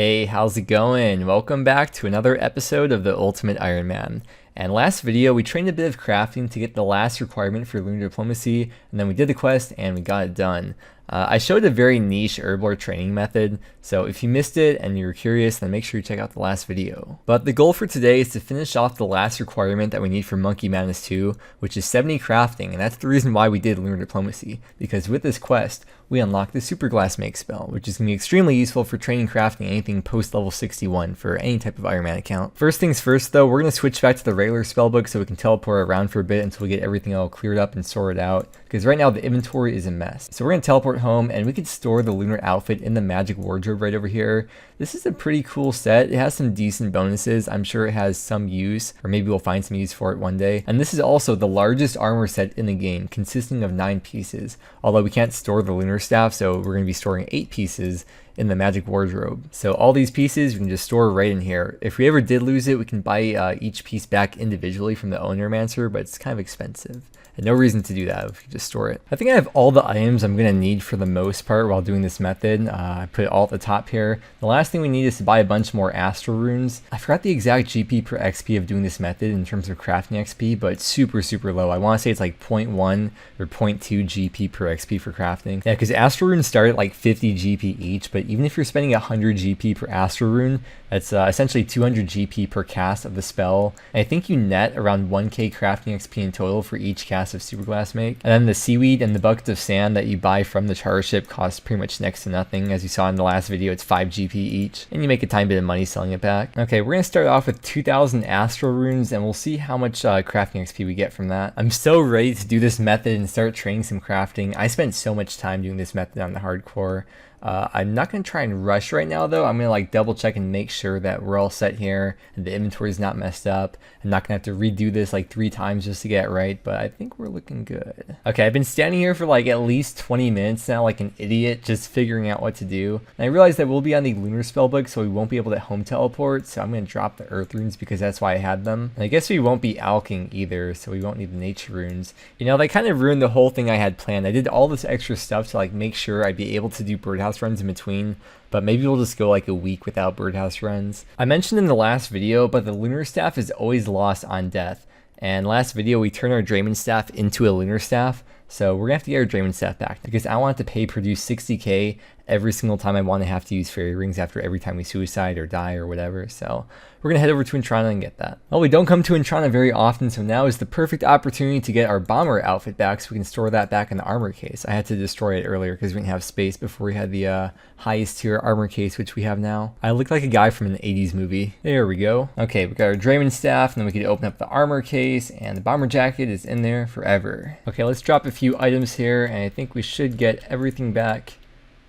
Hey, how's it going? Welcome back to another episode of the Ultimate Ironman. And last video, we trained a bit of crafting to get the last requirement for lunar diplomacy, and then we did the quest and we got it done. I showed a very niche herblore training method, so if you missed it and you're curious, then make sure you check out the last video. But the goal for today is to finish off the last requirement that we need for Monkey Madness 2, which is 70 crafting, and that's the reason why we did lunar diplomacy, because with this quest, we unlock the Super Glass Make spell, which is going to be extremely useful for training crafting anything post level 61 for any type of Ironman account. First things first though, we're going to switch back to the regular spellbook so we can teleport around for a bit until we get everything all cleared up and sorted out, because right now the inventory is a mess. So we're going to teleport home and we can store the lunar outfit in the magic wardrobe right over here. This is a pretty cool set. It has some decent bonuses. I'm sure it has some use, or maybe we'll find some use for it one day. And this is also the largest armor set in the game, consisting of 9 pieces. Although we can't store the lunar staff, so we're going to be storing 8 pieces in the magic wardrobe. So all these pieces we can just store right in here. If we ever did lose it, we can buy each piece back individually from the Ownermancer, but it's kind of expensive. And no reason to do that if you just store it. I think I have all the items I'm going to need for the most part while doing this method. I put it all at the top here. The last thing we need is to buy a bunch more astral runes. I forgot the exact GP per XP of doing this method in terms of crafting XP, but it's super low. I want to say it's like 0.1 or 0.2 GP per XP for crafting. Yeah, because astral runes start at like 50 GP each, but even if you're spending 100 GP per astral rune, that's essentially 200 GP per cast of the spell. And I think you net around 1k crafting XP in total for each cast of Super Glass Make. And then the seaweed and the buckets of sand that you buy from the charter ship cost pretty much next to nothing. As you saw in the last video, it's 5 GP each, and you make a tiny bit of money selling it back. Okay, we're gonna start off with 2,000 astral runes, and we'll see how much crafting XP we get from that. I'm so ready to do this method and start training some crafting. I spent so much time doing this method on the hardcore. I'm not going to try and rush right now though. I'm going to like double check and make sure that we're all set here and the inventory is not messed up. I'm not going to have to redo this like 3 times just to get it right, but I think we're looking good. Okay, I've been standing here for like at least 20 minutes now like an idiot just figuring out what to do. And I realized that we'll be on the lunar spellbook, so we won't be able to home teleport, so I'm going to drop the earth runes because that's why I had them. And I guess we won't be alching either, so we won't need the nature runes. You know, they kind of ruined the whole thing I had planned. I did all this extra stuff to like make sure I'd be able to do Birdhouse runs in between, but maybe we'll just go like a week without Birdhouse runs. I mentioned in the last video, but the lunar staff is always lost on death. And last video we turned our Draymond staff into a lunar staff, so we're gonna have to get our Draymond staff back because I want it to produce 60k every single time I want to have to use fairy rings after every time we suicide or die or whatever. So we're gonna head over to Intrana and get that. Well, we don't come to Intrana very often, so now is the perfect opportunity to get our bomber outfit back so we can store that back in the armor case. I had to destroy it earlier because we didn't have space before we had the highest tier armor case, which we have now. I look like a guy from an 80s movie. There we go. Okay, we got our Draymond staff, and then we can open up the armor case, and the bomber jacket is in there forever. Okay, let's drop a few items here, and I think we should get everything back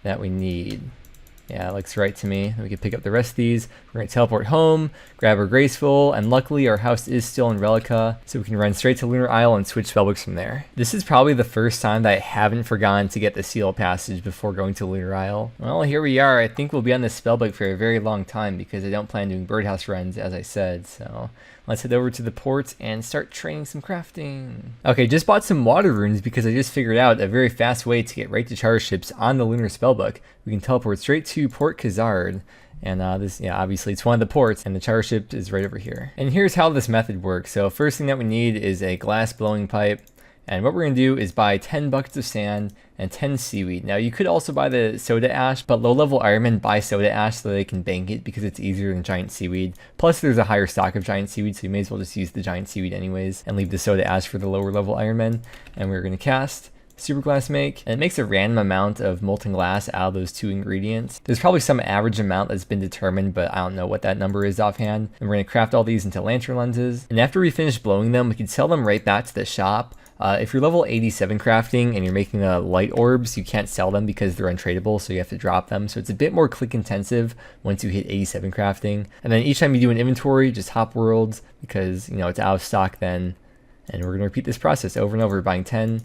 that we need. Yeah, it looks right to me. We can pick up the rest of these. We're going to teleport home, grab our Graceful, and luckily our house is still in Relica, so we can run straight to Lunar Isle and switch spellbooks from there. This is probably the first time that I haven't forgotten to get the seal passage before going to Lunar Isle. Well, here we are. I think we'll be on this spellbook for a very long time because I don't plan doing Birdhouse runs, as I said, so let's head over to the port and start training some crafting. Okay, just bought some water runes because I just figured out a very fast way to get right to charter ships on the lunar spellbook. We can teleport straight to Port Khazard. And this, yeah, obviously it's one of the ports, and the charter ship is right over here. And here's how this method works. So first thing that we need is a glass blowing pipe. And what we're going to do is buy 10 buckets of sand and 10 seaweed. Now you could also buy the soda ash, but low level Ironmen buy soda ash so they can bank it because it's easier than giant seaweed. Plus there's a higher stock of giant seaweed, so you may as well just use the giant seaweed anyways and leave the soda ash for the lower level Ironmen. And we're going to cast Super Glass Make, and it makes a random amount of molten glass out of those 2 ingredients. There's probably some average amount that's been determined, but I don't know what that number is offhand. And we're going to craft all these into lantern lenses, and after we finish blowing them, we can sell them right back to the shop. If you're level 87 crafting and you're making the light orbs, you can't sell them because they're untradeable, so you have to drop them. So it's a bit more click intensive once you hit 87 crafting. And then each time you do an inventory, just hop worlds because, you know, it's out of stock then. And we're going to repeat this process over and over, buying 10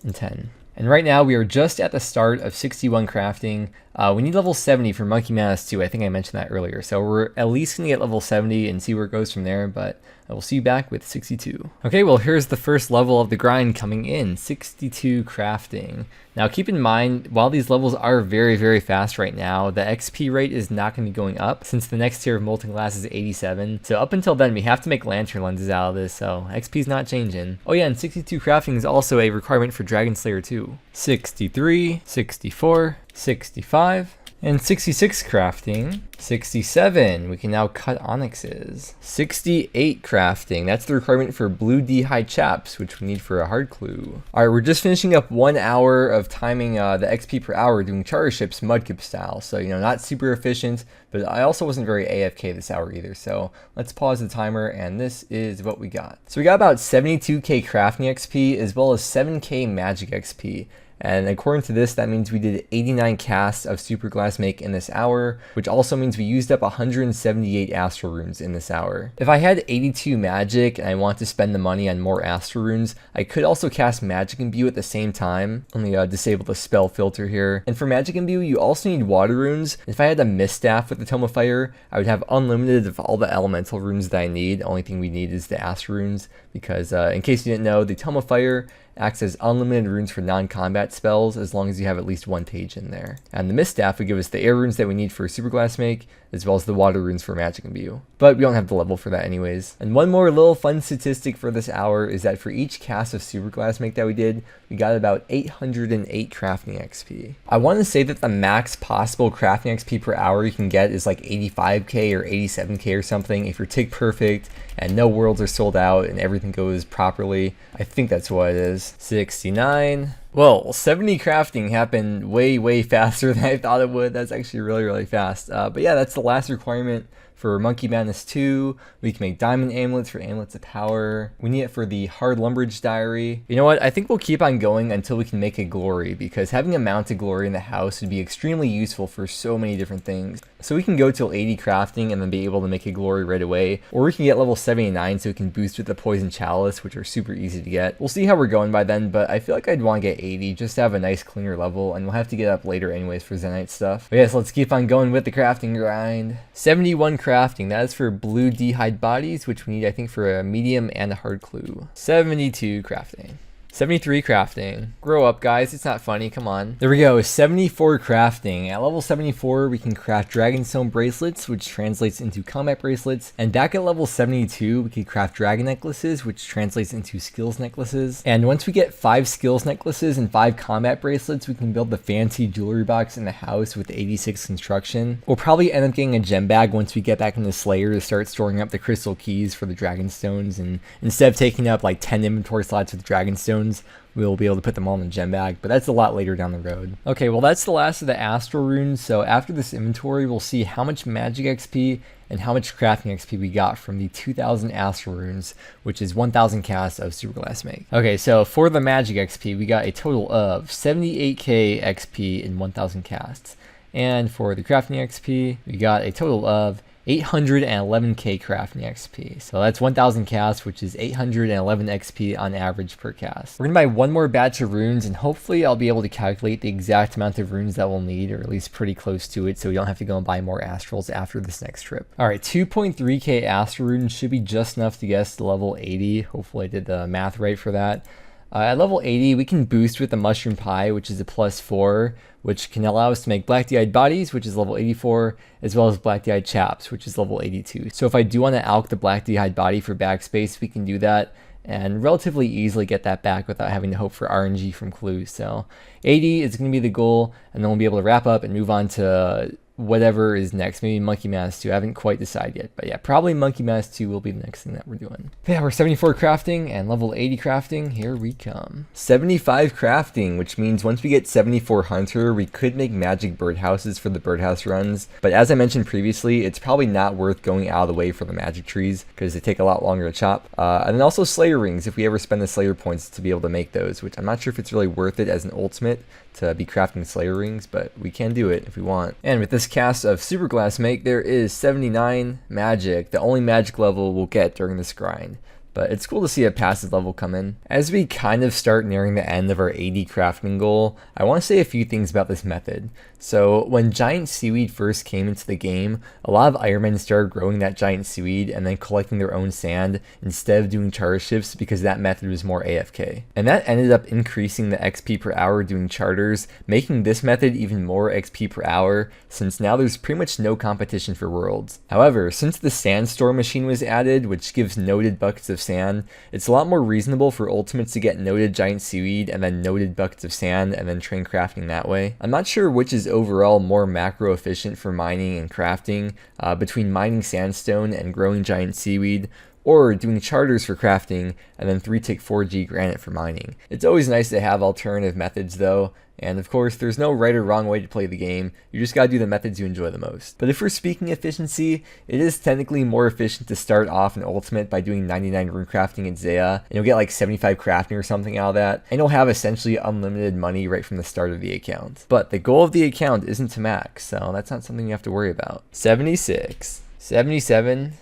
and 10. And right now we are just at the start of 61 crafting. We need level 70 for Monkey Madness 2. I think I mentioned that earlier. So we're at least going to get level 70 and see where it goes from there, but I will see you back with 62. Okay, well here's the first level of the grind coming in, 62 crafting. Now keep in mind, while these levels are very, very fast right now, the XP rate is not going to be going up since the next tier of Molten Glass is 87. So up until then, we have to make lantern lenses out of this, so XP is not changing. Oh yeah, and 62 crafting is also a requirement for Dragon Slayer 2. 63, 64, 65, and 66 crafting. 67, we can now cut onyxes. 68 crafting, that's the requirement for blue D-hide chaps, which we need for a hard clue. Alright, we're just finishing up 1 hour of timing the XP per hour doing charter ships mudkip style. So, you know, not super efficient, but I also wasn't very AFK this hour either. So let's pause the timer, and this is what we got. So we got about 72k crafting XP as well as 7k magic XP. And according to this, that means we did 89 casts of Super Glass Make in this hour, which also means we used up 178 Astral Runes in this hour. If I had 82 magic and I want to spend the money on more Astral Runes, I could also cast Magic Imbue at the same time. Let me disable the spell filter here. And for Magic Imbue, you also need Water Runes. If I had a Mist Staff with the Tome of Fire, I would have unlimited of all the Elemental Runes that I need. The only thing we need is the Astral Runes, because in case you didn't know, the Tome of Fire acts as unlimited runes for non-combat spells as long as you have at least one page in there. And the Mist Staff would give us the air runes that we need for Super Glass Make, as well as the water runes for Magic Imbue. But we don't have the level for that anyways. And one more little fun statistic for this hour is that for each cast of Super Glass Make that we did, we got about 808 crafting XP. I want to say that the max possible crafting XP per hour you can get is like 85k or 87k or something if you're tick perfect and no worlds are sold out and everything goes properly. I think that's what it is. 69. Well, 70 crafting happened way faster than I thought it would. That's actually really fast. But yeah, that's the last requirement for Monkey Madness 2. We can make diamond amulets for amulets of power. We need it for the hard lumberage diary. You know what? I think we'll keep on going until we can make a glory, because having a mounted glory in the house would be extremely useful for so many different things. So we can go till 80 crafting and then be able to make a glory right away, or we can get level 79 so we can boost with the poison chalice, which are super easy to get. We'll see how we're going by then, but I feel like I'd want to get 80 just to have a nice cleaner level, and we'll have to get up later anyways for Zenite stuff. But yes, let's keep on going with the crafting grind. 71 crafting, that is for blue D-hide bodies, which we need I think for a medium and a hard clue. 72 crafting. 73 crafting. Grow up, guys. It's not funny. Come on. There we go. 74 crafting. At level 74, we can craft Dragonstone bracelets, which translates into combat bracelets. And back at level 72, we can craft dragon necklaces, which translates into skills necklaces. And once we get 5 skills necklaces and 5 combat bracelets, we can build the fancy jewelry box in the house with 86 construction. We'll probably end up getting a gem bag once we get back into Slayer to start storing up the crystal keys for the Dragonstones. And instead of taking up like 10 inventory slots with Dragonstones, we'll be able to put them all in the gem bag, but that's a lot later down the road. Okay, well that's the last of the Astral Runes, so after this inventory, we'll see how much Magic XP and how much Crafting XP we got from the 2,000 Astral Runes, which is 1,000 casts of Super Glass Make. Okay, so for the Magic XP, we got a total of 78k XP in 1,000 casts. And for the Crafting XP, we got a total of 811k crafting XP. So that's 1,000 casts, which is 811 XP on average per cast. We're gonna buy one more batch of runes, and hopefully I'll be able to calculate the exact amount of runes that we'll need, or at least pretty close to it, so we don't have to go and buy more astrals after this next trip. Alright, 2.3k astral runes should be just enough to get us to level 80. Hopefully I did the math right for that. At level 80, we can boost with the Mushroom Pie, which is a +4, which can allow us to make Black D-Eyed Bodies, which is level 84, as well as Black D-Eyed Chaps, which is level 82. So if I do want to alch the Black D-Eyed Body for backspace, we can do that and relatively easily get that back without having to hope for RNG from clues. So 80 is going to be the goal, and then we'll be able to wrap up and move on to whatever is next. Maybe Monkey Madness 2. I haven't quite decided yet, but yeah, probably Monkey Madness 2 will be the next thing that we're doing. But yeah, we're 74 crafting and level 80 crafting. Here we come. 75 crafting, which means once we get 74 hunter, we could make magic birdhouses for the birdhouse runs. But as I mentioned previously, it's probably not worth going out of the way for the magic trees because they take a lot longer to chop. And then also Slayer rings, if we ever spend the Slayer points to be able to make those, which I'm not sure if it's really worth it as an ultimate to be crafting Slayer rings, but we can do it if we want. And with this cast of Super Glass Make, there is 79 magic, the only magic level we'll get during this grind. But it's cool to see a passive level come in. As we kind of start nearing the end of our 80 crafting goal, I want to say a few things about this method. So when giant seaweed first came into the game, a lot of Ironmen started growing that giant seaweed and then collecting their own sand instead of doing charter shifts because that method was more AFK. And that ended up increasing the XP per hour doing charters, making this method even more XP per hour since now there's pretty much no competition for worlds. However, since the sandstorm machine was added, which gives noted buckets of sand, it's a lot more reasonable for ultimates to get noted giant seaweed and then noted buckets of sand and then train crafting that way. I'm not sure which is overall more macro efficient for mining and crafting, between mining sandstone and growing giant seaweed, or doing charters for crafting and then 3-tick 4G granite for mining. It's always nice to have alternative methods though, and of course there's no right or wrong way to play the game, you just gotta do the methods you enjoy the most. But if we're speaking efficiency, it is technically more efficient to start off an ultimate by doing 99 rune crafting at Zaya, and you'll get like 75 crafting or something out of that, and you'll have essentially unlimited money right from the start of the account. But the goal of the account isn't to max, so that's not something you have to worry about. 76, 77,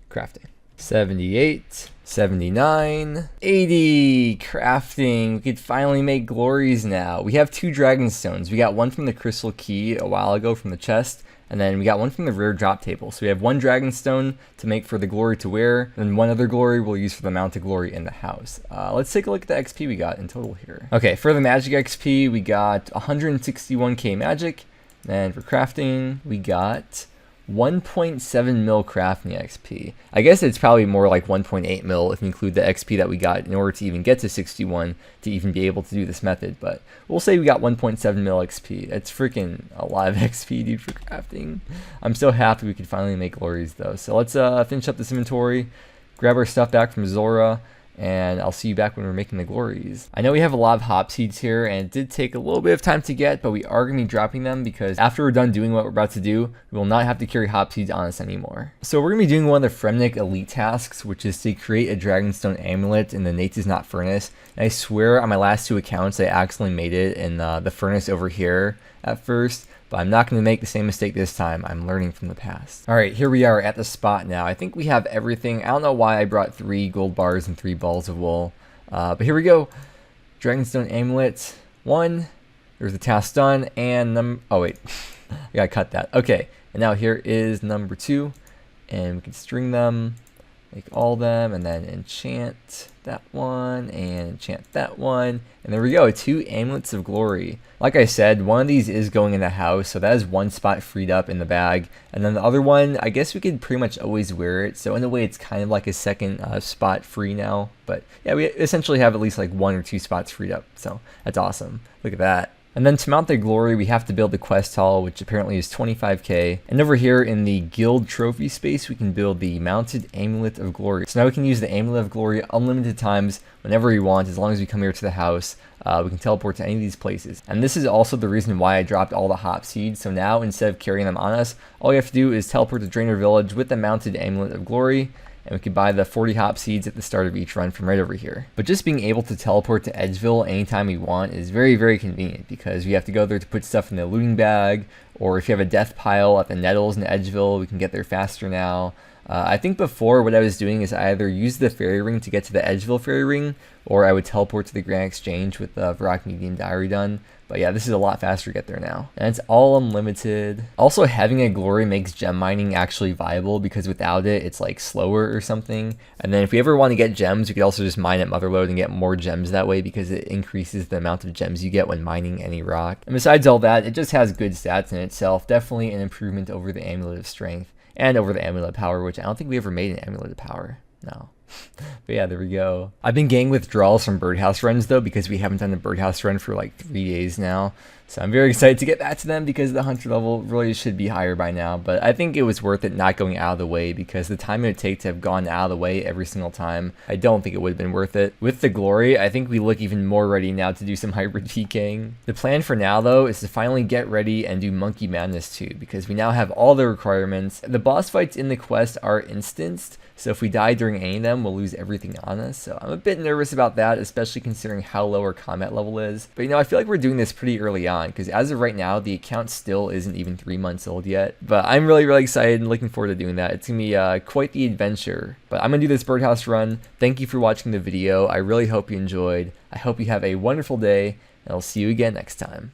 crafting. 78, 79, 80, crafting. We could finally make glories now. We have 2 dragon stones. We got one from the crystal key a while ago from the chest, and then we got one from the rare drop table. So we have 1 dragon stone to make for the glory to wear, and 1 other glory we'll use for the mounted glory in the house. Let's take a look at the XP we got in total here. Okay, for the magic XP, we got 161k magic, and for crafting, we got 1.7 mil crafting XP. I guess it's probably more like 1.8 mil if we include the XP that we got in order to even get to 61 to even be able to do this method, but we'll say we got 1.7 mil XP. That's freaking a lot of XP, dude, for crafting. I'm so happy we could finally make glories though. So let's finish up this inventory, grab our stuff back from Zora, and I'll see you back when we're making the glories. I know we have a lot of hop seeds here, and it did take a little bit of time to get, but we are going to be dropping them because after we're done doing what we're about to do, we will not have to carry hop seeds on us anymore. So we're going to be doing one of the Fremnik elite tasks, which is to create a dragonstone amulet in the Nate Is Not furnace. And I swear on my last 2 accounts, I accidentally made it in the furnace over here at first, but I'm not going to make the same mistake this time. I'm learning from the past. All right, here we are at the spot now. I think we have everything. I don't know why I brought 3 gold bars and 3 balls of wool, but here we go. Dragonstone amulet 1. There's the task done, and oh wait, I gotta cut that. Okay, and now here is number 2, and we can string them, make all of them, and then enchant that one and enchant that one, and there we go, 2 amulets of glory. Like I said, one of these is going in the house, so that is 1 spot freed up in the bag, and then the other one, I guess we could pretty much always wear it, so in a way it's kind of like a second spot free now. But yeah, we essentially have at least like 1 or 2 spots freed up, so that's awesome. Look at that. And then to mount the glory, we have to build the quest hall, which apparently is 25k. And over here in the guild trophy space, we can build the mounted amulet of glory. So now we can use the amulet of glory unlimited times whenever we want, as long as we come here to the house. We can teleport to any of these places. And this is also the reason why I dropped all the hop seeds. So now instead of carrying them on us, all you have to do is teleport to Drainer Village with the mounted amulet of glory. And we can buy the 40 hop seeds at the start of each run from right over here. But just being able to teleport to Edgeville anytime we want is very, very convenient, because we have to go there to put stuff in the looting bag, or if you have a death pile at the Nettles in Edgeville, we can get there faster now. I think before what I was doing is I either use the fairy ring to get to the Edgeville fairy ring, or I would teleport to the Grand Exchange with the Varrock Medium Diary done. But yeah, this is a lot faster to get there now. And it's all unlimited. Also, having a glory makes gem mining actually viable, because without it, it's like slower or something. And then if we ever want to get gems, we could also just mine at Motherlode and get more gems that way, because it increases the amount of gems you get when mining any rock. And besides all that, it just has good stats in itself. Definitely an improvement over the Amulet of Strength and over the Amulet of Power, which I don't think we ever made an Amulet of Power. No. But yeah, there we go. I've been getting withdrawals from Birdhouse runs though, because we haven't done a Birdhouse run for like 3 days now. So I'm very excited to get back to them, because the hunter level really should be higher by now. But I think it was worth it not going out of the way, because the time it would take to have gone out of the way every single time, I don't think it would have been worth it. With the glory, I think we look even more ready now to do some hybrid PKing. The plan for now though is to finally get ready and do Monkey Madness 2, because we now have all the requirements. The boss fights in the quest are instanced, so if we die during any of them, we'll lose everything on us. So I'm a bit nervous about that, especially considering how low our combat level is. But you know, I feel like we're doing this pretty early on. on, because as of right now, the account still isn't even 3 months old yet. But I'm really, really excited and looking forward to doing that. It's going to be quite the adventure. But I'm going to do this Birdhouse run. Thank you for watching the video. I really hope you enjoyed. I hope you have a wonderful day, and I'll see you again next time.